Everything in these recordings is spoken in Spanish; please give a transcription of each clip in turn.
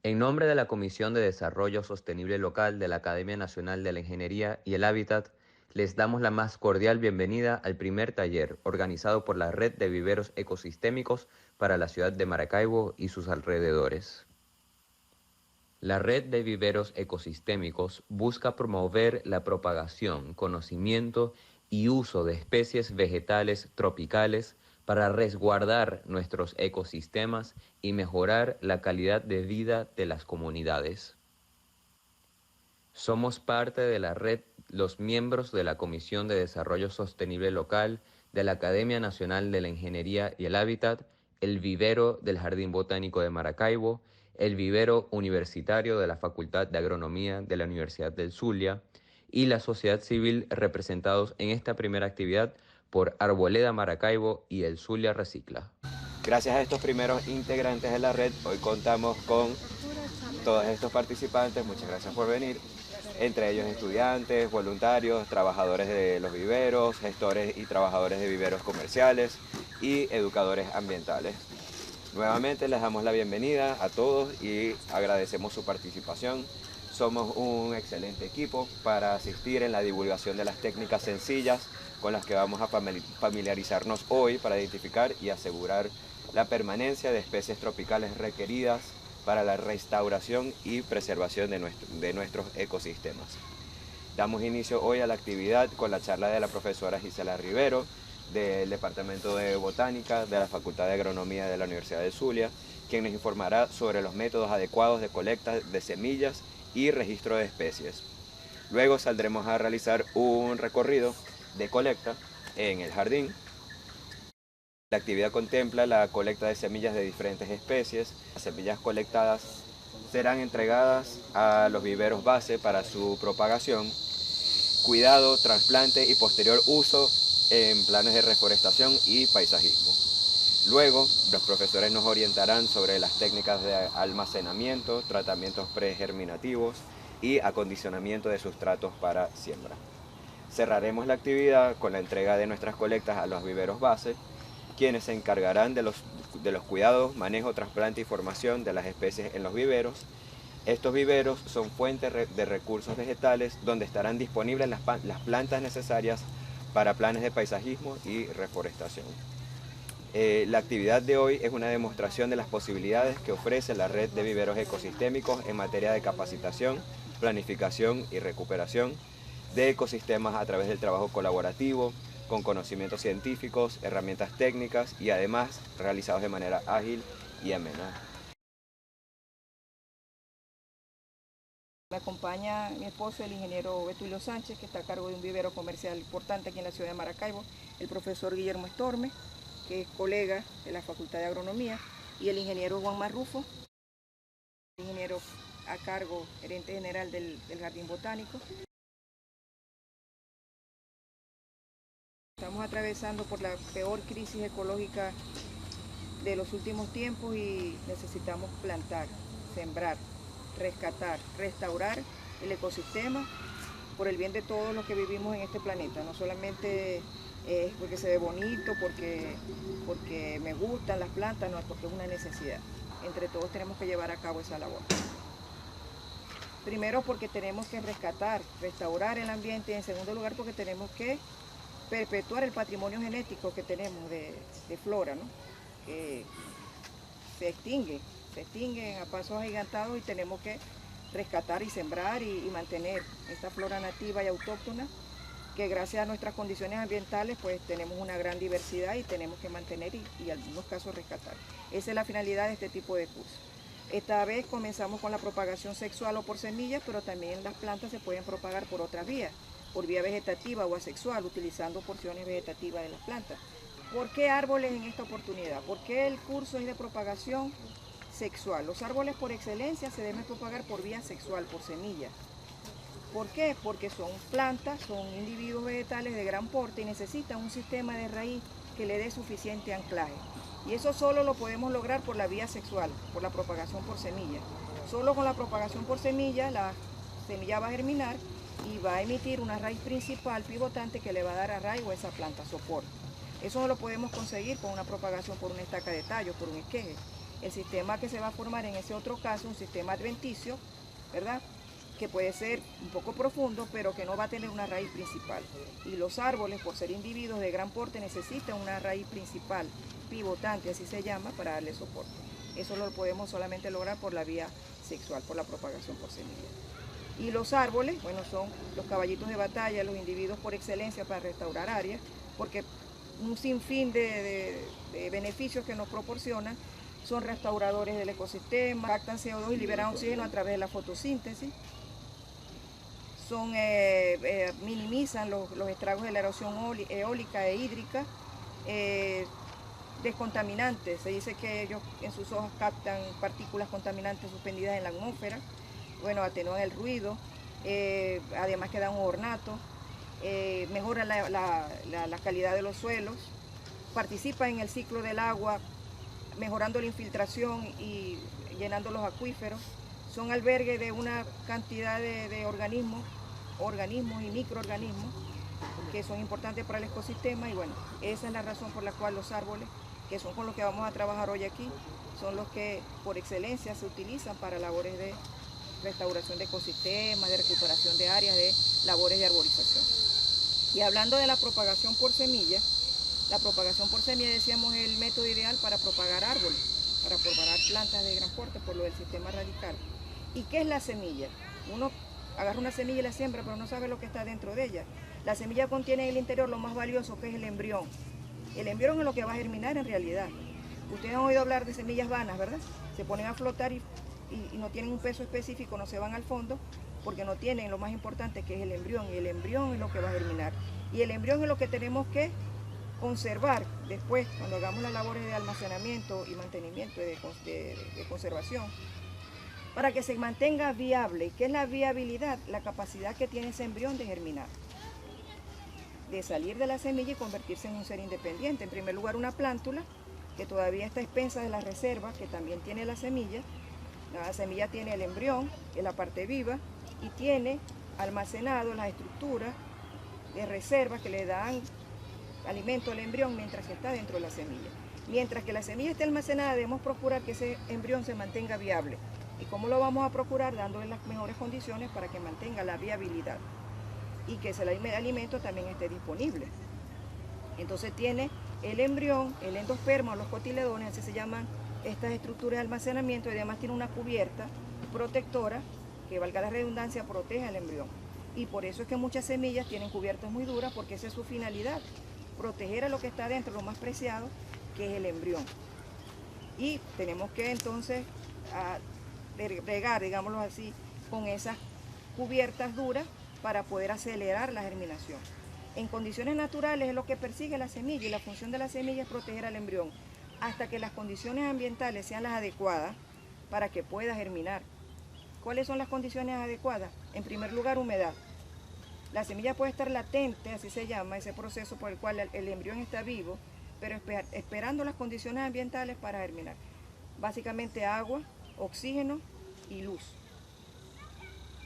En nombre de la Comisión de Desarrollo Sostenible Local de la Academia Nacional de la Ingeniería y el Hábitat, les damos la más cordial bienvenida al primer taller organizado por la Red de Viveros Ecosistémicos para la ciudad de Maracaibo y sus alrededores. La Red de Viveros Ecosistémicos busca promover la propagación, conocimiento y uso de especies vegetales tropicales para resguardar nuestros ecosistemas y mejorar la calidad de vida de las comunidades. Somos parte de la red, los miembros de la Comisión de Desarrollo Sostenible Local de la Academia Nacional de la Ingeniería y el Hábitat, el vivero del Jardín Botánico de Maracaibo, el vivero universitario de la Facultad de Agronomía de la Universidad del Zulia y la sociedad civil representados en esta primera actividad por Arboleda Maracaibo y el Zulia Recicla. Gracias a estos primeros integrantes de la red, hoy contamos con todos estos participantes, muchas gracias por venir, entre ellos estudiantes, voluntarios, trabajadores de los viveros, gestores y trabajadores de viveros comerciales y educadores ambientales. Nuevamente les damos la bienvenida a todos y agradecemos su participación. Somos un excelente equipo para asistir en la divulgación de las técnicas sencillas con las que vamos a familiarizarnos hoy para identificar y asegurar la permanencia de especies tropicales requeridas para la restauración y preservación de nuestros ecosistemas. Damos inicio hoy a la actividad con la charla de la profesora Gisela Rivero, del Departamento de Botánica de la Facultad de Agronomía de la Universidad de Zulia, quien nos informará sobre los métodos adecuados de colecta de semillas y registro de especies. Luego saldremos a realizar un recorrido de colecta en el jardín. La actividad contempla la colecta de semillas de diferentes especies. Las semillas colectadas serán entregadas a los viveros base para su propagación, cuidado, trasplante y posterior uso en planes de reforestación y paisajismo. Luego, los profesores nos orientarán sobre las técnicas de almacenamiento, tratamientos pregerminativos y acondicionamiento de sustratos para siembra. Cerraremos la actividad con la entrega de nuestras colectas a los viveros base, quienes se encargarán de los cuidados, manejo, trasplante y formación de las especies en los viveros. Estos viveros son fuentes de recursos vegetales donde estarán disponibles las plantas necesarias para planes de paisajismo y reforestación. La actividad de hoy es una demostración de las posibilidades que ofrece la red de viveros ecosistémicos en materia de capacitación, planificación y recuperación de ecosistemas a través del trabajo colaborativo, con conocimientos científicos, herramientas técnicas y además realizados de manera ágil y amena. Me acompaña mi esposo, el ingeniero Betulio Sánchez, que está a cargo de un vivero comercial importante aquí en la ciudad de Maracaibo, el profesor Guillermo Estorme, que es colega de la Facultad de Agronomía, y el ingeniero Juan Marrufo, ingeniero a cargo, gerente general del Jardín Botánico. Estamos atravesando por la peor crisis ecológica de los últimos tiempos y necesitamos plantar, sembrar, rescatar, restaurar el ecosistema por el bien de todos los que vivimos en este planeta, no solamente porque se ve bonito, porque me gustan las plantas, no, es porque es una necesidad. Entre todos tenemos que llevar a cabo esa labor. Primero porque tenemos que rescatar, restaurar el ambiente y en segundo lugar porque tenemos que perpetuar el patrimonio genético que tenemos de flora, ¿no? Que se extinguen a pasos agigantados y tenemos que rescatar y sembrar y mantener esta flora nativa y autóctona que gracias a nuestras condiciones ambientales pues tenemos una gran diversidad y tenemos que mantener y en algunos casos rescatar. Esa es la finalidad de este tipo de curso. Esta vez comenzamos con la propagación sexual o por semillas, pero también las plantas se pueden propagar por otras vías, por vía vegetativa o asexual, utilizando porciones vegetativas de las plantas. ¿Por qué árboles en esta oportunidad? ¿Por qué el curso es de propagación sexual? Los árboles por excelencia se deben propagar por vía sexual, por semillas. ¿Por qué? Porque son plantas, son individuos vegetales de gran porte y necesitan un sistema de raíz que le dé suficiente anclaje. Y eso solo lo podemos lograr por la vía sexual, por la propagación por semilla. Solo con la propagación por semilla, la semilla va a germinar y va a emitir una raíz principal pivotante que le va a dar arraigo a esa planta, soporte. Eso no lo podemos conseguir con una propagación por una estaca de tallo, por un esqueje. el sistema que se va a formar en ese otro caso, un sistema adventicio, ¿verdad?, que puede ser un poco profundo, pero que no va a tener una raíz principal. Y los árboles, por ser individuos de gran porte, necesitan una raíz principal, pivotante, así se llama, para darle soporte. Eso lo podemos solamente lograr por la vía sexual, por la propagación por semilla. Y los árboles, bueno, son los caballitos de batalla, los individuos por excelencia para restaurar áreas, porque un sinfín de beneficios que nos proporcionan, son restauradores del ecosistema, captan CO2 y liberan oxígeno a través de la fotosíntesis. Minimizan los estragos de la erosión eólica e hídrica, descontaminantes. Se dice que ellos en sus hojas captan partículas contaminantes suspendidas en la atmósfera, bueno, atenúan el ruido, además que dan un ornato, mejoran la calidad de los suelos, participan en el ciclo del agua, mejorando la infiltración y llenando los acuíferos. Son albergue de una cantidad de organismos y microorganismos que son importantes para el ecosistema, y bueno, esa es la razón por la cual los árboles, que son con los que vamos a trabajar hoy aquí, son los que por excelencia se utilizan para labores de restauración de ecosistemas, de recuperación de áreas, de labores de arborización. Y hablando de la propagación por semilla, decíamos, es el método ideal para propagar árboles, para propagar plantas de gran porte por lo del sistema radical. ¿Y qué es la semilla? Uno agarra una semilla y la siembra, pero no sabe lo que está dentro de ella. La semilla contiene en el interior lo más valioso, que es el embrión. El embrión es lo que va a germinar en realidad. Ustedes han oído hablar de semillas vanas, ¿verdad? Se ponen a flotar y no tienen un peso específico, no se van al fondo, porque no tienen lo más importante, que es el embrión. Y el embrión es lo que va a germinar. Y el embrión es lo que tenemos que conservar después, cuando hagamos las labores de almacenamiento y mantenimiento, de conservación, para que se mantenga viable. ¿Y qué es la viabilidad? La capacidad que tiene ese embrión de germinar, de salir de la semilla y convertirse en un ser independiente. En primer lugar, una plántula que todavía está expensa de la reserva, que también tiene la semilla. La semilla tiene el embrión, que es la parte viva, y tiene almacenado las estructuras de reserva que le dan alimento al embrión mientras que está dentro de la semilla. Mientras que la semilla esté almacenada, debemos procurar que ese embrión se mantenga viable. ¿Y cómo lo vamos a procurar? Dándole las mejores condiciones para que mantenga la viabilidad y que el alimento también esté disponible. Entonces tiene el embrión, el endosperma, los cotiledones, así se llaman estas estructuras de almacenamiento, y además tiene una cubierta protectora que, valga la redundancia, protege al embrión. Y por eso es que muchas semillas tienen cubiertas muy duras, porque esa es su finalidad, proteger a lo que está dentro, lo más preciado, que es el embrión. Y tenemos que entonces regar, digámoslo así, con esas cubiertas duras para poder acelerar la germinación. En condiciones naturales es lo que persigue la semilla, y la función de la semilla es proteger al embrión hasta que las condiciones ambientales sean las adecuadas para que pueda germinar. ¿Cuáles son las condiciones adecuadas? En primer lugar, humedad. La semilla puede estar latente, así se llama ese proceso por el cual el embrión está vivo, pero esperando las condiciones ambientales para germinar. Básicamente agua, oxígeno y luz.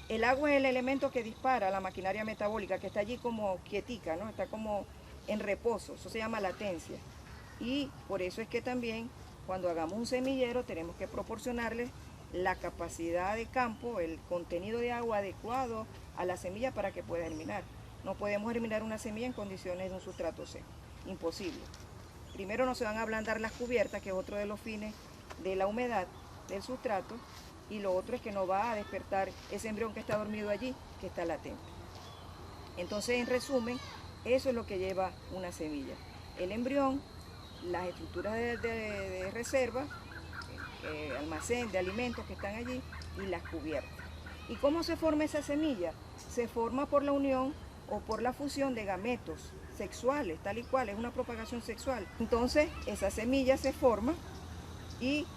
El agua es el elemento que dispara la maquinaria metabólica, que está allí como quietica, ¿no? Está como en reposo, eso se llama latencia. Y por eso es que también cuando hagamos un semillero tenemos que proporcionarle la capacidad de campo, el contenido de agua adecuado a la semilla para que pueda germinar. No podemos germinar una semilla en condiciones de un sustrato seco, imposible. Primero no se van a ablandar las cubiertas, que es otro de los fines de la humedad del sustrato, y lo otro es que no va a despertar ese embrión que está dormido allí, que está latente. Entonces, en resumen, eso es lo que lleva una semilla: el embrión, las estructuras de reserva, almacén de alimentos que están allí, y las cubiertas. ¿Y cómo se forma esa semilla? Se forma por la unión o por la fusión de gametos sexuales, tal y cual, es una propagación sexual. Entonces, esa semilla se forma y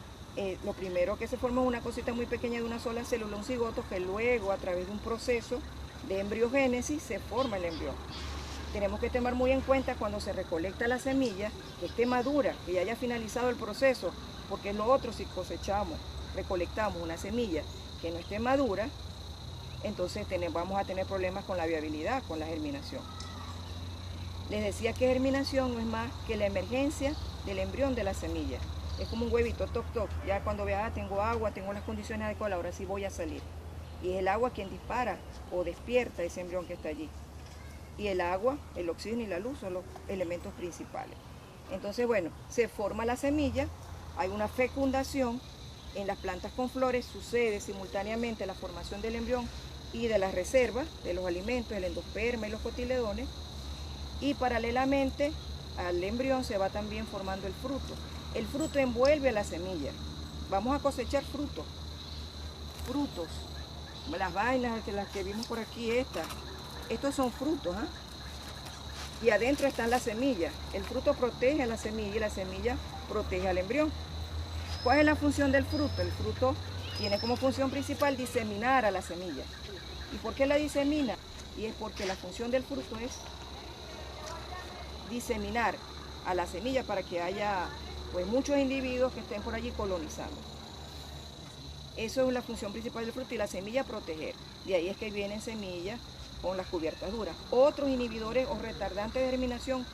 lo primero que se forma es una cosita muy pequeña de una sola célula, un cigoto, que luego, a través de un proceso de embriogénesis, se forma el embrión. Tenemos que tomar muy en cuenta cuando se recolecta la semilla, que esté madura, que ya haya finalizado el proceso, porque es lo otro, si cosechamos, recolectamos una semilla que no esté madura, entonces vamos a tener problemas con la viabilidad, con la germinación. Les decía que germinación no es más que la emergencia del embrión de la semilla. Es como un huevito, toc, toc. Ya cuando veas, tengo agua, tengo las condiciones adecuadas, ahora sí voy a salir. Y es el agua quien dispara o despierta ese embrión que está allí. Y el agua, el oxígeno y la luz son los elementos principales. Entonces, bueno, se forma la semilla, hay una fecundación. En las plantas con flores sucede simultáneamente la formación del embrión y de las reservas, de los alimentos, el endosperma y los cotiledones. Y paralelamente al embrión se va también formando el fruto. El fruto envuelve a la semilla. Vamos a cosechar frutos. Las vainas, las que vimos por aquí, estos son frutos, ¿eh? Y adentro están las semillas. El fruto protege a la semilla y la semilla protege al embrión. ¿Cuál es la función del fruto? El fruto tiene como función principal diseminar a la semilla. ¿Y por qué la disemina? Y es porque la función del fruto es diseminar a la semilla para que haya pues muchos individuos que estén por allí colonizando. Eso es la función principal del fruto, y la semilla proteger. De ahí es que vienen semillas con las cubiertas duras. Otros inhibidores o retardantes de germinación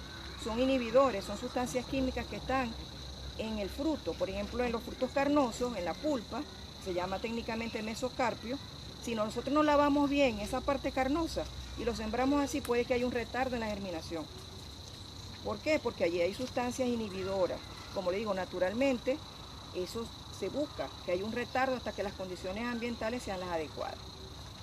son inhibidores, son sustancias químicas que están en el fruto. Por ejemplo, en los frutos carnosos, en la pulpa, se llama técnicamente mesocarpio. Si nosotros no lavamos bien esa parte carnosa y lo sembramos así, puede que haya un retardo en la germinación. ¿Por qué? Porque allí hay sustancias inhibidoras. Como le digo, naturalmente, eso se busca, que haya un retardo hasta que las condiciones ambientales sean las adecuadas,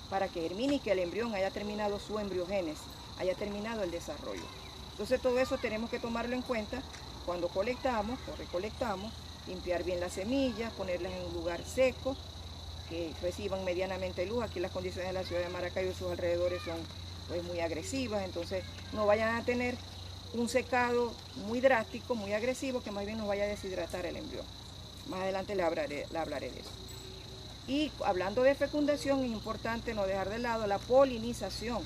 para que germine y que el embrión haya terminado su embriogénesis, haya terminado el desarrollo. Entonces todo eso tenemos que tomarlo en cuenta cuando colectamos o recolectamos, limpiar bien las semillas, ponerlas en un lugar seco, que reciban medianamente luz. Aquí las condiciones de la ciudad de Maracaibo y sus alrededores son pues muy agresivas, entonces no vayan a tener un secado muy drástico, muy agresivo, que más bien nos vaya a deshidratar el embrión. Más adelante le hablaré de eso. Y hablando de fecundación, es importante no dejar de lado la polinización,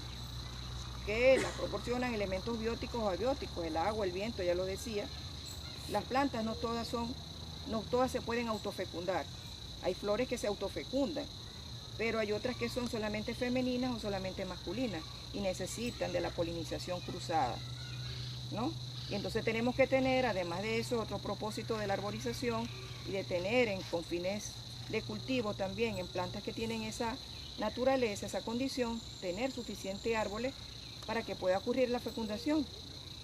que la proporcionan elementos bióticos o abióticos, el agua, el viento, ya lo decía. Las plantas no todas se pueden autofecundar. Hay flores que se autofecundan, pero hay otras que son solamente femeninas o solamente masculinas y necesitan de la polinización cruzada, ¿no? Y entonces tenemos que tener, además de eso, otro propósito de la arborización y de tener con fines de cultivo también, en plantas que tienen esa naturaleza, esa condición, tener suficientes árboles para que pueda ocurrir la fecundación.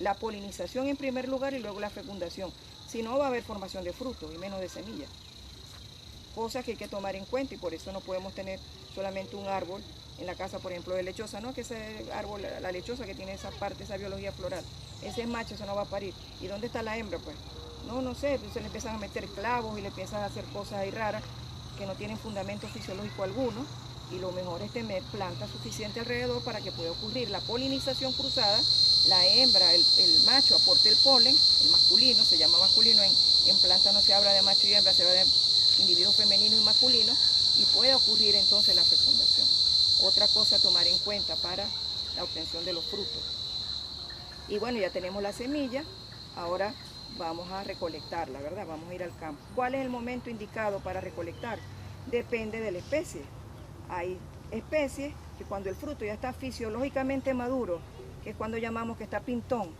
La polinización en primer lugar y luego la fecundación. Si no, va a haber formación de frutos y menos de semillas. Cosas que hay que tomar en cuenta, y por eso no podemos tener solamente un árbol en la casa, por ejemplo, de lechosa, ¿no? Que ese árbol, la lechosa que tiene esa parte, esa biología floral, ese es macho, eso no va a parir. ¿Y dónde está la hembra, pues? No sé, entonces le empiezan a meter clavos y le empiezan a hacer cosas ahí raras que no tienen fundamento fisiológico alguno, y lo mejor es tener plantas suficientes alrededor para que pueda ocurrir la polinización cruzada. La hembra, el macho aporte el polen, el masculino, se llama masculino, en planta no se habla de macho y hembra, se habla de individuo femenino y masculino, y puede ocurrir entonces la fecundación. Otra cosa a tomar en cuenta para la obtención de los frutos. Y bueno, ya tenemos la semilla, ahora vamos a recolectarla, ¿verdad? Vamos a ir al campo. ¿Cuál es el momento indicado para recolectar? Depende de la especie. Hay especies que cuando el fruto ya está fisiológicamente maduro, que es cuando llamamos que está pintón,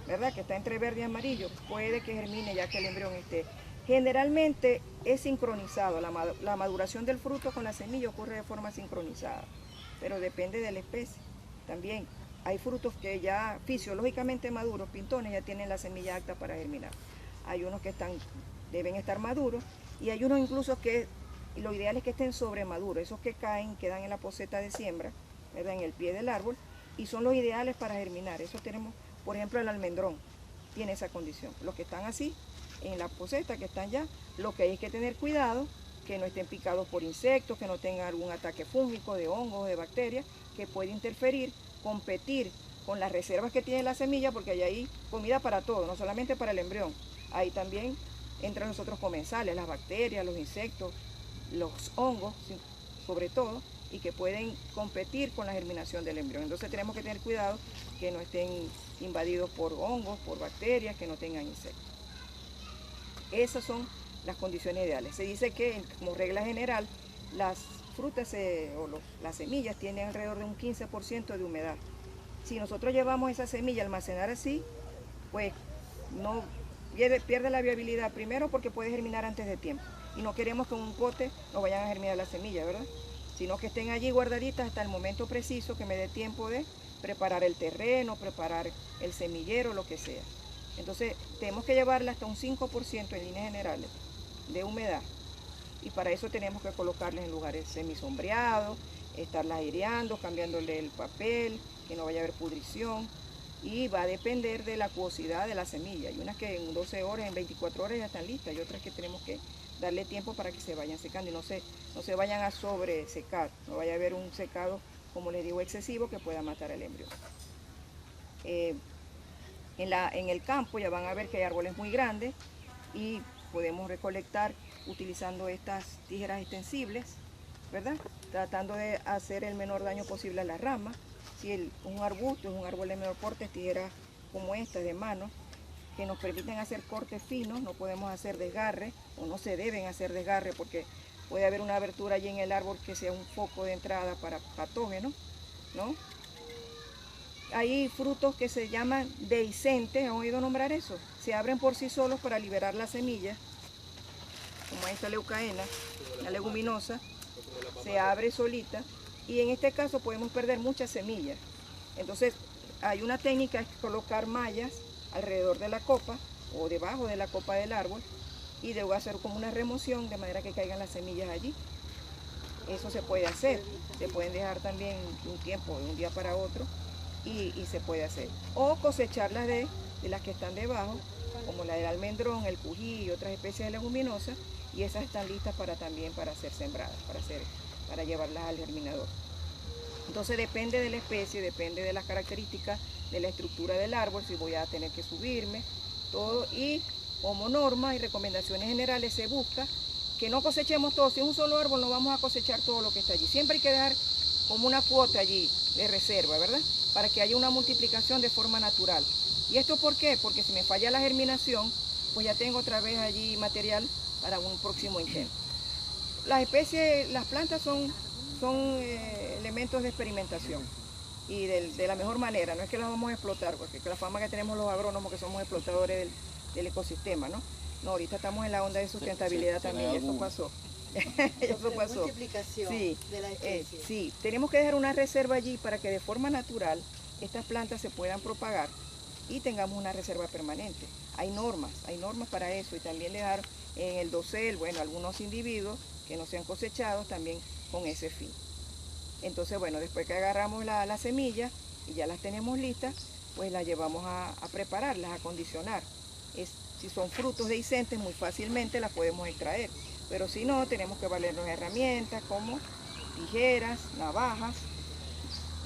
¿verdad? Que está entre verde y amarillo, puede que germine ya que el embrión esté. Generalmente es sincronizado, la maduración del fruto con la semilla ocurre de forma sincronizada, pero depende de la especie. También hay frutos que ya fisiológicamente maduros, pintones, ya tienen la semilla apta para germinar. Hay unos que deben estar maduros, y hay unos incluso que lo ideal es que estén sobremaduros, esos que caen, quedan en la poceta de siembra, ¿verdad? En el pie del árbol, y son los ideales para germinar. Eso tenemos, por ejemplo, el almendrón, tiene esa condición. Los que están así, en la poceta, que están ya, lo que hay que tener cuidado, que no estén picados por insectos, que no tengan algún ataque fúngico de hongos o de bacterias, que puede interferir, competir con las reservas que tiene la semilla, porque hay ahí comida para todo, no solamente para el embrión. Ahí también entran los otros comensales, las bacterias, los insectos, los hongos, sobre todo, y que pueden competir con la germinación del embrión. Entonces tenemos que tener cuidado que no estén invadidos por hongos, por bacterias, que no tengan insectos. Esas son las condiciones ideales. Se dice que, como regla general, las frutas las semillas tienen alrededor de un 15% de humedad. Si nosotros llevamos esa semilla a almacenar así, pues no pierde la viabilidad, primero porque puede germinar antes de tiempo. Y no queremos que en un pote no vayan a germinar las semillas, ¿verdad? Sino que estén allí guardaditas hasta el momento preciso que me dé tiempo de preparar el terreno, preparar el semillero, lo que sea. Entonces tenemos que llevarla hasta un 5% en líneas generales de humedad. Y para eso tenemos que colocarlas en lugares semisombreados, estarlas aireando, cambiándole el papel, que no vaya a haber pudrición. Y va a depender de la acuosidad de la semilla. Hay unas que en 12 horas, en 24 horas ya están listas, y otras que tenemos que darle tiempo para que se vayan secando y no se vayan a sobresecar, no vaya a haber un secado, como les digo, excesivo que pueda matar al embrión. En el campo ya van a ver que hay árboles muy grandes y podemos recolectar utilizando estas tijeras extensibles, ¿verdad? Tratando de hacer el menor daño posible a las ramas. Si es un arbusto, es un árbol de menor porte, tijeras como estas de mano, que nos permiten hacer cortes finos, no podemos hacer desgarre, o no se deben hacer desgarre, porque puede haber una abertura allí en el árbol que sea un foco de entrada para patógenos, ¿no? Hay frutos que se llaman dehiscentes, ¿han oído nombrar eso? Se abren por sí solos para liberar las semillas, como esta leucaena, la leguminosa, se abre solita, y en este caso podemos perder muchas semillas. Entonces hay una técnica, es colocar mallas alrededor de la copa o debajo de la copa del árbol y luego hacer como una remoción de manera que caigan las semillas allí. Eso se puede hacer, se pueden dejar también un tiempo, de un día para otro, y se puede hacer. O cosecharlas de las que están debajo, como la del almendrón, el cují y otras especies de leguminosas, y esas están listas también para ser sembradas, para llevarlas al germinador. Entonces depende de la especie, depende de las características de la estructura del árbol, si voy a tener que subirme, todo. Y como norma y recomendaciones generales se busca que no cosechemos todo. Si es un solo árbol no vamos a cosechar todo lo que está allí. Siempre hay que dejar como una cuota allí de reserva, ¿verdad? Para que haya una multiplicación de forma natural. ¿Y esto por qué? Porque si me falla la germinación, pues ya tengo otra vez allí material para un próximo intento. Las especies, las plantas son elementos de experimentación y de la mejor manera. No es que las vamos a explotar, porque la fama que tenemos los agrónomos que somos explotadores del ecosistema, ¿no? No, ahorita estamos en la onda de sustentabilidad también, y eso pasó. Eso pasó. Multiplicación de la especie. Sí, tenemos que dejar una reserva allí para que de forma natural estas plantas se puedan propagar y tengamos una reserva permanente. Hay normas para eso, y también dejar en el dosel, bueno, algunos individuos que no sean cosechados también con ese fin. Entonces, bueno, después que agarramos las semillas y ya las tenemos listas, pues las llevamos a prepararlas, a condicionar. Si son frutos dehiscentes, muy fácilmente las podemos extraer, pero si no, tenemos que valernos de herramientas como tijeras, navajas,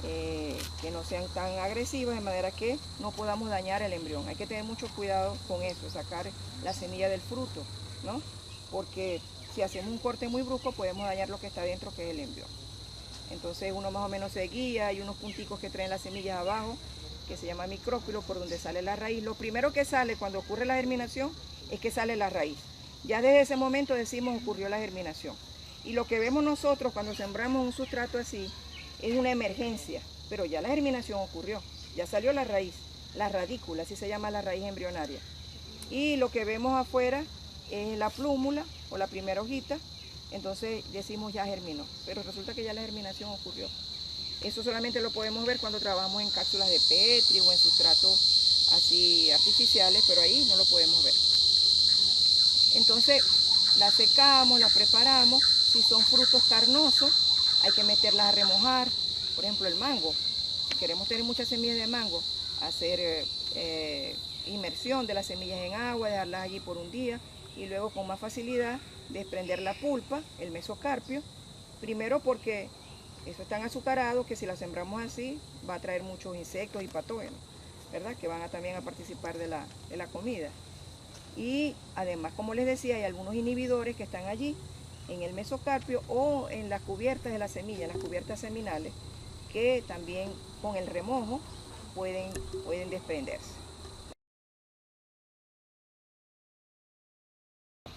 que no sean tan agresivas, de manera que no podamos dañar el embrión. Hay que tener mucho cuidado con eso, sacar la semilla del fruto, ¿no? Porque si hacemos un corte muy brusco podemos dañar lo que está dentro, que es el embrión. Entonces uno más o menos se guía, hay unos punticos que traen las semillas abajo, que se llama micrófilo, por donde sale la raíz. Lo primero que sale cuando ocurre la germinación es que sale la raíz. Ya desde ese momento decimos ocurrió la germinación. Y lo que vemos nosotros cuando sembramos un sustrato así es una emergencia, pero ya la germinación ocurrió, ya salió la raíz, la radícula, así se llama la raíz embrionaria. Y lo que vemos afuera es la plúmula o la primera hojita, entonces decimos ya germinó, pero resulta que ya la germinación ocurrió. Eso solamente lo podemos ver cuando trabajamos en cápsulas de Petri o en sustratos así artificiales, pero ahí no lo podemos ver. Entonces la secamos, la preparamos. Si son frutos carnosos, hay que meterlas a remojar. Por ejemplo, el mango. Si queremos tener muchas semillas de mango, hacer inmersión de las semillas en agua, dejarlas allí por un día y luego con más facilidad desprender la pulpa, el mesocarpio. Primero porque eso es tan azucarado que si la sembramos así va a traer muchos insectos y patógenos, ¿verdad? Que van también a participar de la comida. Y además, como les decía, hay algunos inhibidores que están allí en el mesocarpio o en las cubiertas de la semilla, en las cubiertas seminales, que también con el remojo pueden desprenderse.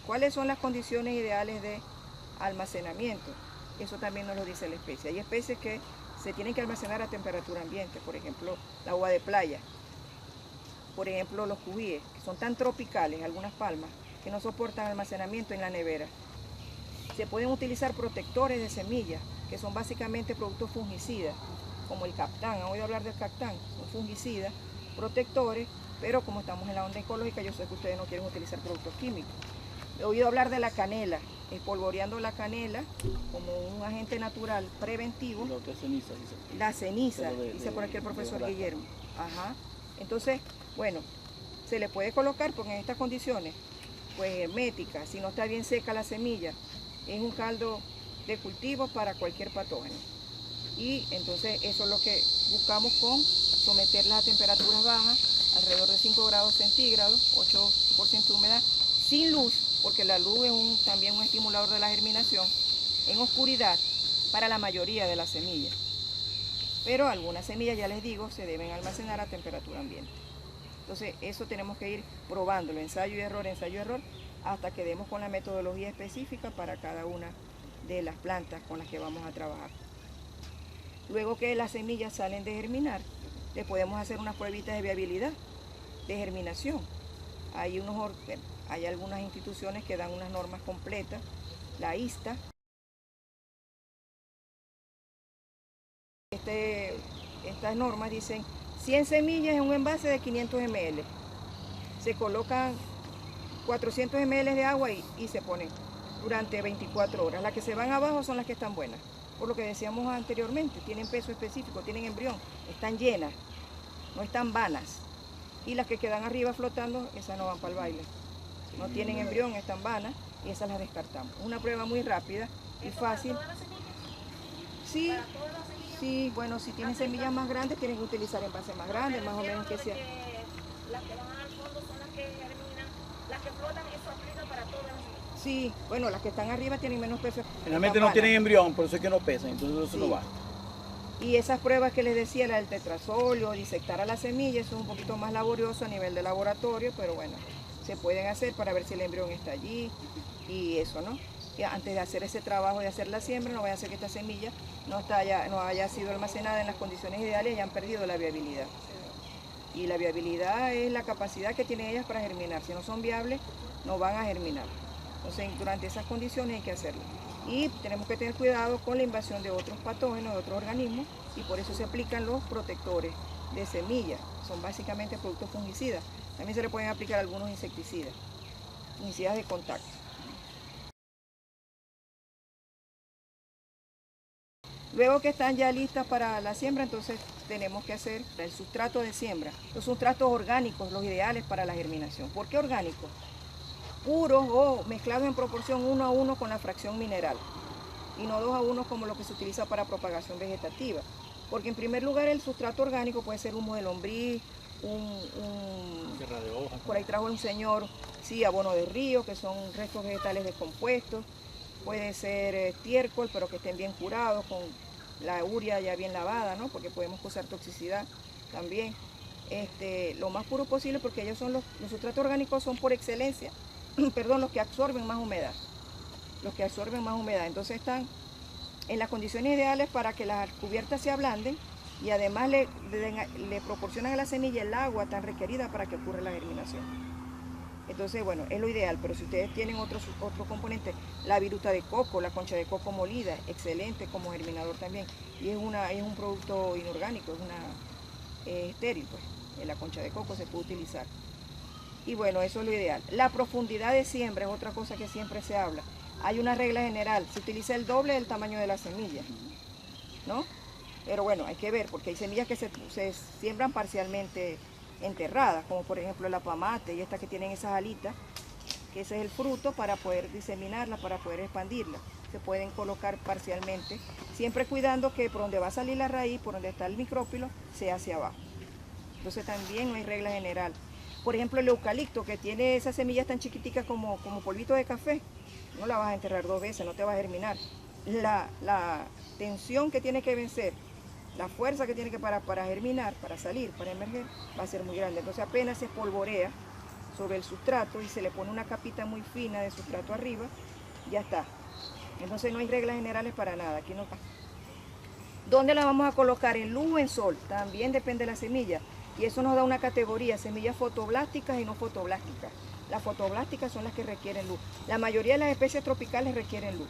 ¿Cuáles son las condiciones ideales de almacenamiento? Eso también nos lo dice la especie. Hay especies que se tienen que almacenar a temperatura ambiente, por ejemplo, la uva de playa. por ejemplo los cubíes, que son tan tropicales, algunas palmas, que no soportan almacenamiento en la nevera. Se pueden utilizar protectores de semillas, que son básicamente productos fungicidas, como el Captán. ¿Han oído hablar del Captán? Son fungicidas, protectores, pero como estamos en la onda ecológica, yo sé que ustedes no quieren utilizar productos químicos. He oído hablar de la canela, espolvoreando la canela como un agente natural preventivo. Lo que es ceniza, dice. La ceniza, dice por aquí el profesor Guillermo. Ajá. Entonces, bueno, se le puede colocar porque en estas condiciones, pues herméticas, si no está bien seca la semilla, es un caldo de cultivo para cualquier patógeno. Y entonces eso es lo que buscamos con someterlas a temperaturas bajas, alrededor de 5 grados centígrados, 8% de humedad, sin luz, porque la luz es también un estimulador de la germinación, en oscuridad para la mayoría de las semillas. Pero algunas semillas, ya les digo, se deben almacenar a temperatura ambiente. Entonces eso tenemos que ir probándolo, ensayo y error, hasta que demos con la metodología específica para cada una de las plantas con las que vamos a trabajar. Luego que las semillas salen de germinar, le podemos hacer unas pruebitas de viabilidad, de germinación. Hay algunas instituciones que dan unas normas completas, la ISTA. Estas normas dicen 100 semillas en un envase de 500 ml. Se colocan 400 ml de agua y se ponen durante 24 horas. Las que se van abajo son las que están buenas. Por lo que decíamos anteriormente, tienen peso específico, tienen embrión, están llenas, no están vanas. Y las que quedan arriba flotando, esas no van para el baile. No tienen embrión, están vanas y esas las descartamos. Una prueba muy rápida y fácil. Sí, sí, bueno, si tienen semillas más grandes, tienen que utilizar envases más grandes, más o menos que sea. Las que van al fondo son las que germinan, las que flotan, eso aplica para todas las semillas. Sí, bueno, las que están arriba tienen menos peso. Generalmente no tienen embrión, por eso es que no pesan, entonces eso no va. Y esas pruebas que les decía, la del tetrazolio, disectar a la semilla, eso es un poquito más laborioso a nivel de laboratorio, pero bueno, se pueden hacer para ver si el embrión está allí y eso, ¿no? Y antes de hacer ese trabajo de hacer la siembra, no vaya a ser que esta semilla no haya sido almacenada en las condiciones ideales y hayan perdido la viabilidad. Y la viabilidad es la capacidad que tienen ellas para germinar. Si no son viables, no van a germinar. Entonces, durante esas condiciones hay que hacerlo. Y tenemos que tener cuidado con la invasión de otros patógenos, de otros organismos, y por eso se aplican los protectores de semillas. Son básicamente productos fungicidas. También se le pueden aplicar algunos insecticidas, fungicidas de contacto. Luego que están ya listas para la siembra, entonces tenemos que hacer el sustrato de siembra. Los sustratos orgánicos, los ideales para la germinación. ¿Por qué orgánicos? Puros o mezclados en proporción 1 a 1 con la fracción mineral y no 2 a 1 como lo que se utiliza para propagación vegetativa. Porque en primer lugar el sustrato orgánico puede ser humo de lombriz, Tierra de hoja. Por ahí trajo un señor, sí, abono de río, que son restos vegetales descompuestos. Puede ser estiércol, pero que estén bien curados, con la urea ya bien lavada, ¿no? Porque podemos causar toxicidad también. Lo más puro posible, porque ellos son los sustratos orgánicos son por excelencia, perdón, los que absorben más humedad. Entonces están en las condiciones ideales para que las cubiertas se ablanden y además le proporcionan a la semilla el agua tan requerida para que ocurra la germinación. Entonces, bueno, es lo ideal, pero si ustedes tienen otro componente, la viruta de coco, la concha de coco molida, excelente como germinador también. Y es un producto inorgánico, es estéril, pues. En la concha de coco se puede utilizar. Y bueno, eso es lo ideal. La profundidad de siembra es otra cosa que siempre se habla. Hay una regla general, se utiliza el doble del tamaño de la semilla, ¿no? Pero bueno, hay que ver, porque hay semillas que se siembran parcialmente enterradas, como por ejemplo el apamate y estas que tienen esas alitas, que ese es el fruto para poder diseminarla, para poder expandirla. Se pueden colocar parcialmente, siempre cuidando que por donde va a salir la raíz, por donde está el micrófilo, sea hacia abajo. Entonces también no hay regla general. Por ejemplo, el eucalipto, que tiene esas semillas tan chiquiticas como polvito de café, no la vas a enterrar 2 veces, no te va a germinar. La tensión que tiene que vencer, la fuerza que tiene que para germinar, para salir, para emerger, va a ser muy grande. Entonces apenas se espolvorea sobre el sustrato y se le pone una capita muy fina de sustrato arriba, ya está. Entonces no hay reglas generales para nada. Aquí no. ¿Dónde la vamos a colocar? ¿En luz o en sol? También depende de la semilla. Y eso nos da una categoría, semillas fotoblásticas y no fotoblásticas. Las fotoblásticas son las que requieren luz. La mayoría de las especies tropicales requieren luz,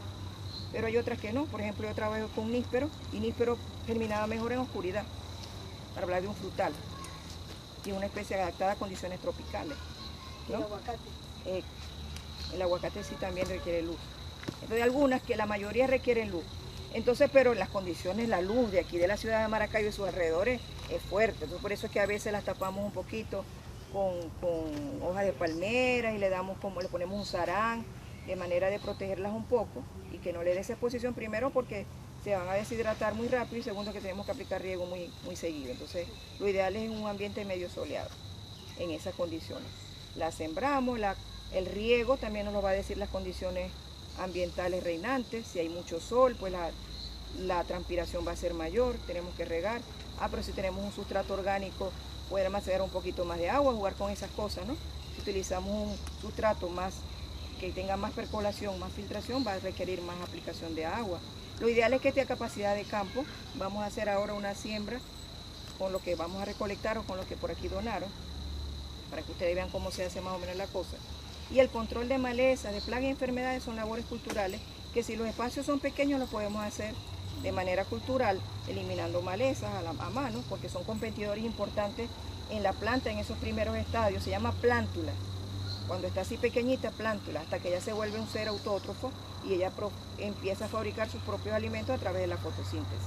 pero hay otras que no. Por ejemplo, yo trabajo con níspero y níspero germinaba mejor en oscuridad, para hablar de un frutal. Y una especie adaptada a condiciones tropicales, ¿no? ¿El aguacate? El aguacate sí también requiere luz. Entonces hay algunas que la mayoría requieren luz. Entonces, pero las condiciones, la luz de aquí de la ciudad de Maracaibo y sus alrededores es fuerte. Entonces por eso es que a veces las tapamos un poquito con hojas de palmeras y le ponemos un sarán de manera de protegerlas un poco y que no le dé esa exposición, primero porque se van a deshidratar muy rápido y segundo que tenemos que aplicar riego muy seguido. Entonces lo ideal es un ambiente medio soleado en esas condiciones. La sembramos, el riego también nos lo va a decir las condiciones ambientales reinantes. Si hay mucho sol, pues la transpiración va a ser mayor, tenemos que regar. Pero si tenemos un sustrato orgánico, puede almacenar un poquito más de agua, jugar con esas cosas, ¿no? Si utilizamos un sustrato que tenga más percolación, más filtración, va a requerir más aplicación de agua. Lo ideal es que tenga capacidad de campo. Vamos a hacer ahora una siembra con lo que vamos a recolectar o con lo que por aquí donaron, para que ustedes vean cómo se hace más o menos la cosa. Y el control de malezas, de plagas y enfermedades son labores culturales que si los espacios son pequeños los podemos hacer de manera cultural, eliminando malezas a mano, porque son competidores importantes en la planta en esos primeros estadios. Se llama plántula. Cuando está así pequeñita, plántula, hasta que ella se vuelve un ser autótrofo y ella empieza a fabricar sus propios alimentos a través de la fotosíntesis.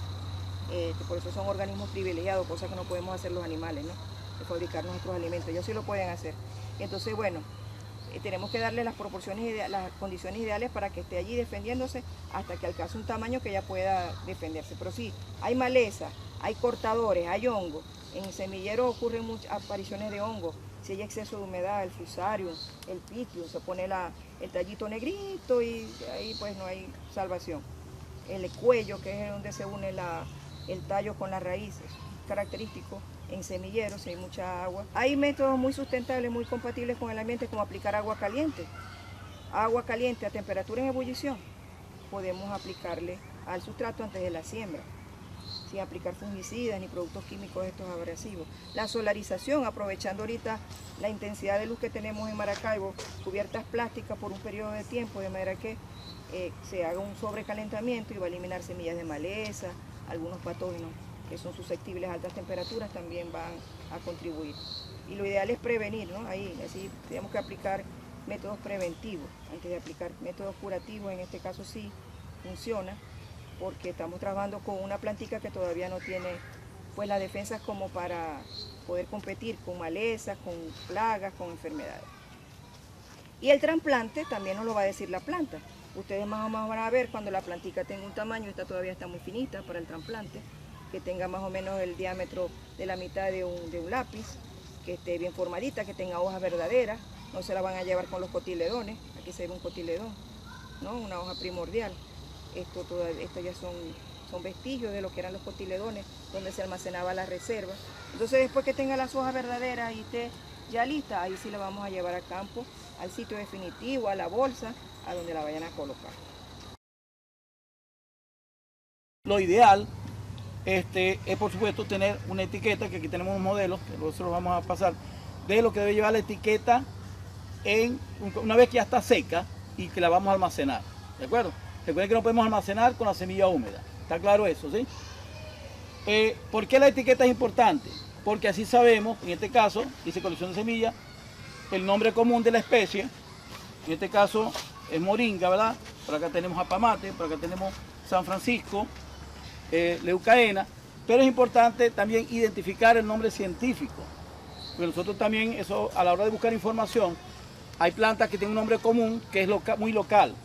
Por eso son organismos privilegiados, cosas que no podemos hacer los animales, ¿no? De fabricar nuestros alimentos. Ellos sí lo pueden hacer. Entonces, bueno, tenemos que darle las proporciones, las condiciones ideales para que esté allí defendiéndose hasta que alcance un tamaño que ella pueda defenderse. Pero sí, hay maleza, hay cortadores, hay hongo. En el semillero ocurren muchas apariciones de hongo. Si hay exceso de humedad, el fusarium, el pitium, se pone el tallito negrito y ahí pues no hay salvación. El cuello, que es donde se une el tallo con las raíces, característico en semilleros, si hay mucha agua. Hay métodos muy sustentables, muy compatibles con el ambiente, como aplicar agua caliente. Agua caliente a temperatura en ebullición, podemos aplicarle al sustrato antes de la siembra, sin aplicar fungicidas ni productos químicos estos abrasivos. La solarización, aprovechando ahorita la intensidad de luz que tenemos en Maracaibo, cubiertas plásticas por un periodo de tiempo, de manera que se haga un sobrecalentamiento y va a eliminar semillas de maleza, algunos patógenos que son susceptibles a altas temperaturas también van a contribuir. Y lo ideal es prevenir, ¿no? Ahí, así tenemos que aplicar métodos preventivos antes de aplicar métodos curativos. En este caso sí funciona, porque estamos trabajando con una plantica que todavía no tiene pues las defensas como para poder competir con malezas, con plagas, con enfermedades. Y el trasplante también nos lo va a decir la planta. Ustedes más o menos van a ver cuando la plantica tenga un tamaño, esta todavía está muy finita para el trasplante, que tenga más o menos el diámetro de la mitad de un lápiz, que esté bien formadita, que tenga hojas verdaderas, no se la van a llevar con los cotiledones. Aquí se ve un cotiledón, ¿no? Una hoja primordial. Esto ya son vestigios de lo que eran los cotiledones, donde se almacenaba la reserva. Entonces después que tenga las hojas verdaderas y esté ya lista, ahí sí la vamos a llevar a campo, al sitio definitivo, a la bolsa, a donde la vayan a colocar. Lo ideal es por supuesto tener una etiqueta, que aquí tenemos un modelo, que nosotros vamos a pasar, de lo que debe llevar la etiqueta una vez que ya está seca y que la vamos a almacenar, ¿de acuerdo? Recuerden que no podemos almacenar con la semilla húmeda, ¿está claro eso, sí? ¿Por qué la etiqueta es importante? Porque así sabemos, en este caso, dice colección de semillas, el nombre común de la especie, en este caso es moringa, ¿verdad? Por acá tenemos apamate, por acá tenemos San Francisco, leucaena, pero es importante también identificar el nombre científico, porque nosotros también, eso a la hora de buscar información, hay plantas que tienen un nombre común que es muy local,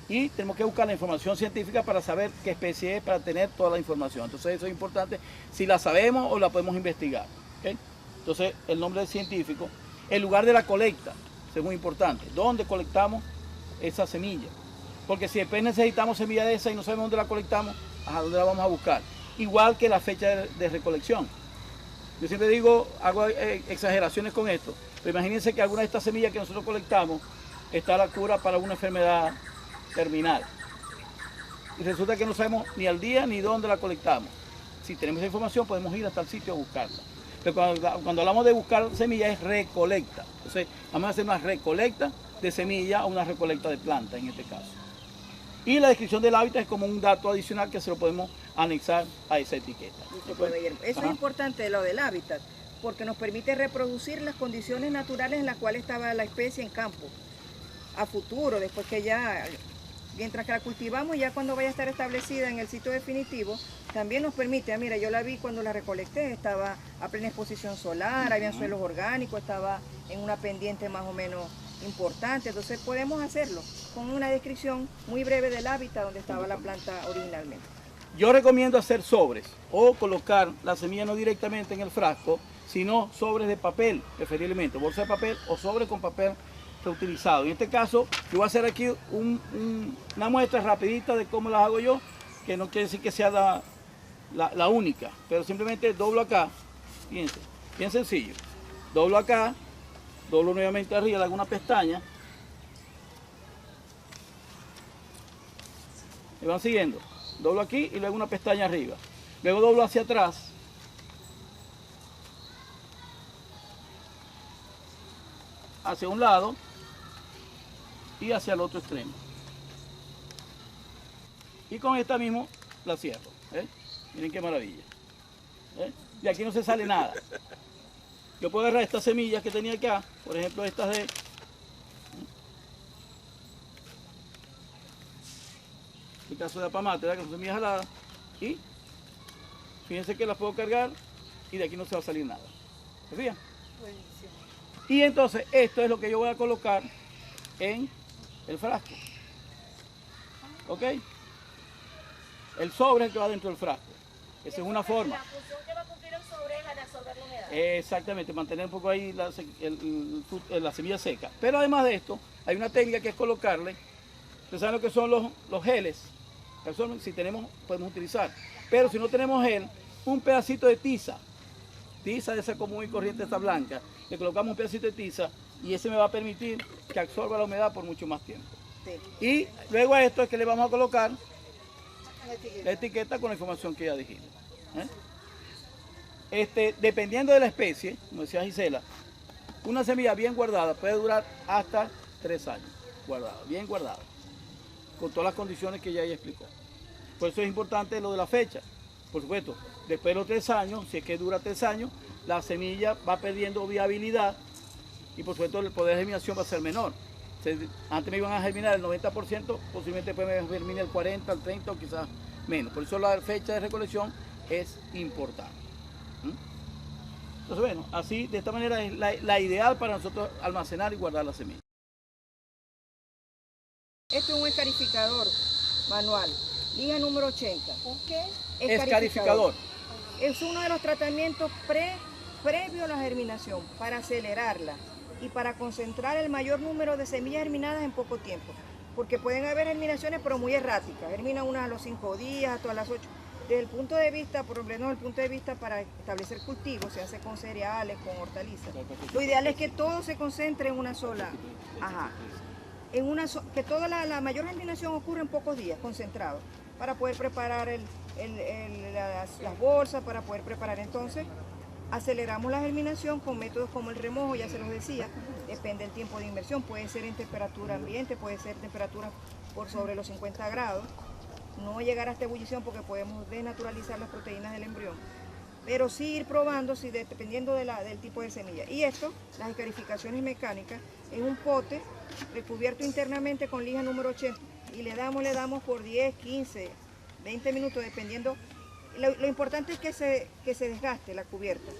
y tenemos que buscar la información científica para saber qué especie es, para tener toda la información. Entonces eso es importante, si la sabemos o la podemos investigar, ¿okay? Entonces el nombre científico, el lugar de la colecta, eso es muy importante, dónde colectamos esa semilla, porque si después necesitamos semilla de esa y no sabemos dónde la colectamos, ¿a dónde la vamos a buscar? Igual que la fecha de recolección. Yo siempre digo, hago exageraciones con esto, pero imagínense que alguna de estas semillas que nosotros colectamos está la cura para una enfermedad terminal. Y resulta que no sabemos ni al día ni dónde la colectamos. Si tenemos esa información podemos ir hasta el sitio a buscarla. Pero cuando hablamos de buscar semillas es recolecta. Entonces vamos a hacer una recolecta de semilla o una recolecta de planta en este caso. Y la descripción del hábitat es como un dato adicional que se lo podemos anexar a esa etiqueta. Eso es importante, lo del hábitat, porque nos permite reproducir las condiciones naturales en las cuales estaba la especie en campo. A futuro, después que ya, mientras que la cultivamos, ya cuando vaya a estar establecida en el sitio definitivo, también nos permite, mira, yo la vi cuando la recolecté, estaba a plena exposición solar, había suelos orgánicos, estaba en una pendiente más o menos importante, entonces podemos hacerlo con una descripción muy breve del hábitat donde estaba la planta originalmente. Yo recomiendo hacer sobres o colocar la semilla no directamente en el frasco, sino sobres de papel, preferiblemente, bolsa de papel o sobre con papel reutilizado. En este caso, yo voy a hacer aquí una muestra rapidita de cómo las hago yo, que no quiere decir que sea la única, pero simplemente doblo acá, fíjense, bien sencillo, doblo acá, doblo nuevamente arriba, le hago una pestaña, me van siguiendo, doblo aquí y le hago una pestaña arriba, luego doblo hacia atrás, hacia un lado y hacia el otro extremo, y con esta mismo la cierro, miren qué maravilla, y aquí no se sale nada. Yo puedo agarrar estas semillas que tenía acá, por ejemplo estas el caso de apamate, que son semillas aladas, y fíjense que las puedo cargar y de aquí no se va a salir nada. ¿Se fijan? Y entonces esto es lo que yo voy a colocar en el frasco. ¿Ok? El sobre es el que va dentro del frasco. Esa es una forma. La función que va a cumplir el sobre es la de absorber la humedad. Exactamente, mantener un poco ahí la semilla seca. Pero además de esto, hay una técnica que es colocarle, ustedes saben lo que son los geles, si tenemos, podemos utilizar. Pero si no tenemos gel, un pedacito de tiza de esa común y corriente, esta blanca, le colocamos un pedacito de tiza y ese me va a permitir que absorba la humedad por mucho más tiempo. Sí. Y luego a esto es que le vamos a colocar la etiqueta con la información que ya dijimos. Dependiendo de la especie, como decía Gisela, una semilla bien guardada puede durar hasta 3 años, guardada, bien guardada, con todas las condiciones que ya ella explicó. Por eso es importante lo de la fecha. Por supuesto, después de los 3 años, si es que dura 3 años, la semilla va perdiendo viabilidad y por supuesto el poder de germinación va a ser menor. Antes me iban a germinar el 90%, posiblemente después me germine el 40, el 30 o quizás menos. Por eso la fecha de recolección es importante. Entonces, bueno, así, de esta manera es la ideal para nosotros almacenar y guardar la semilla. Esto es un escarificador manual, lija número 80. ¿Un qué? Escarificador. Es uno de los tratamientos previo a la germinación, para acelerarla y para concentrar el mayor número de semillas germinadas en poco tiempo. Porque pueden haber germinaciones, pero muy erráticas. Germinan unas a los 5 días, otras a las 8. Desde el punto de vista, por lo menos desde el punto de vista para establecer cultivos, se hace con cereales, con hortalizas. Lo ideal es que todo se concentre en una sola. Que toda la mayor germinación ocurre en pocos días, concentrado, para poder preparar las bolsas, para poder preparar entonces. Aceleramos la germinación con métodos como el remojo, ya se los decía, depende del tiempo de inmersión, puede ser en temperatura ambiente, puede ser temperatura por sobre los 50 grados, no llegar hasta ebullición porque podemos desnaturalizar las proteínas del embrión, pero sí ir probando dependiendo del tipo de semilla. Y esto, las escarificaciones mecánicas, es un pote recubierto internamente con lija número 80 y le damos por 10, 15, 20 minutos dependiendo. Lo importante es que se desgaste la cubierta.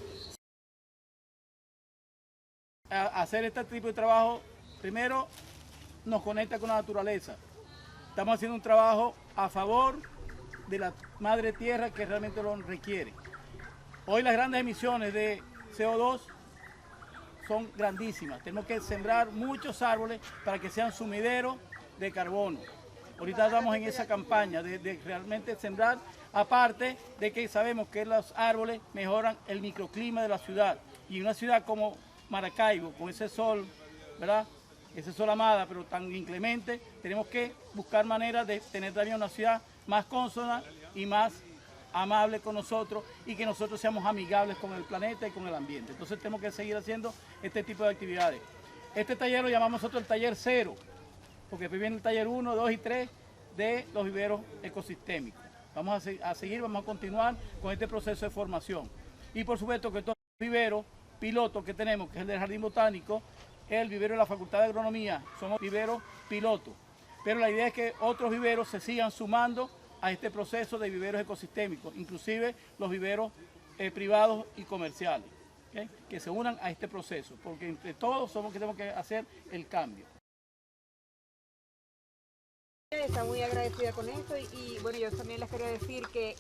Hacer este tipo de trabajo, primero, nos conecta con la naturaleza. Estamos haciendo un trabajo a favor de la madre tierra que realmente lo requiere. Hoy las grandes emisiones de CO2 son grandísimas. Tenemos que sembrar muchos árboles para que sean sumideros de carbono. Ahorita estamos en esa campaña de realmente sembrar, aparte de que sabemos que los árboles mejoran el microclima de la ciudad. Y una ciudad como Maracaibo, con ese sol, ¿verdad? Ese sol amada, pero tan inclemente, tenemos que buscar maneras de tener también una ciudad más consona y más amable con nosotros y que nosotros seamos amigables con el planeta y con el ambiente. Entonces tenemos que seguir haciendo este tipo de actividades. Este taller lo llamamos nosotros el taller 0, porque después viene el taller 1, 2 y 3 de los viveros ecosistémicos. Vamos a seguir, vamos a continuar con este proceso de formación. Y por supuesto que estos viveros pilotos que tenemos, que es el del Jardín Botánico, el vivero de la Facultad de Agronomía, somos viveros pilotos. Pero la idea es que otros viveros se sigan sumando a este proceso de viveros ecosistémicos, inclusive los viveros privados y comerciales, ¿okay? Que se unan a este proceso, porque entre todos somos que tenemos que hacer el cambio. Está muy agradecida con esto y bueno, yo también les quería decir que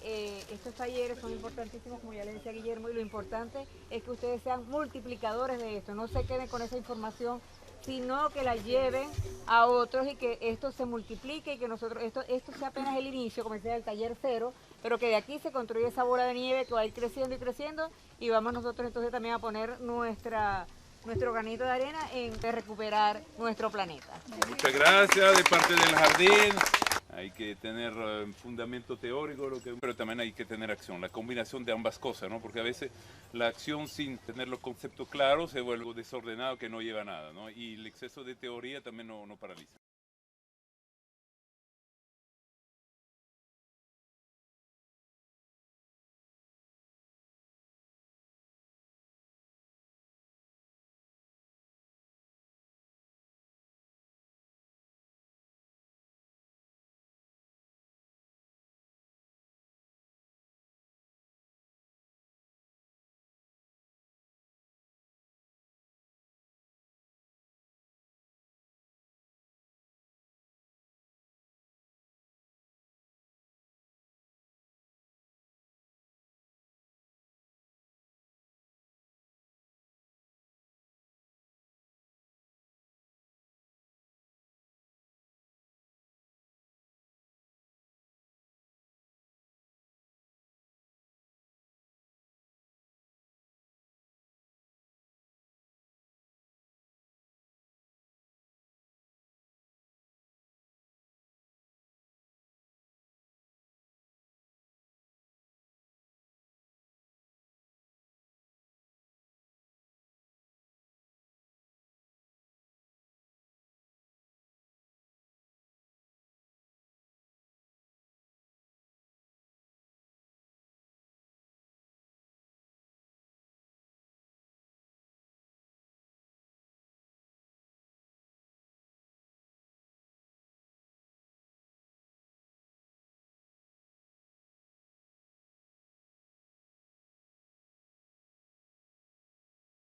estos talleres son importantísimos, como ya les decía Guillermo, y lo importante es que ustedes sean multiplicadores de esto, no se queden con esa información, sino que la lleven a otros y que esto se multiplique y que nosotros, esto sea apenas el inicio, como decía, el taller 0, pero que de aquí se construye esa bola de nieve que va a ir creciendo y creciendo y vamos nosotros entonces también a poner nuestro granito de arena en recuperar nuestro planeta. Muchas gracias de parte del jardín. Hay que tener fundamento teórico, pero también hay que tener acción, la combinación de ambas cosas, ¿no? Porque a veces la acción sin tener los conceptos claros se vuelve desordenado que no lleva a nada, ¿no? Y el exceso de teoría también no paraliza.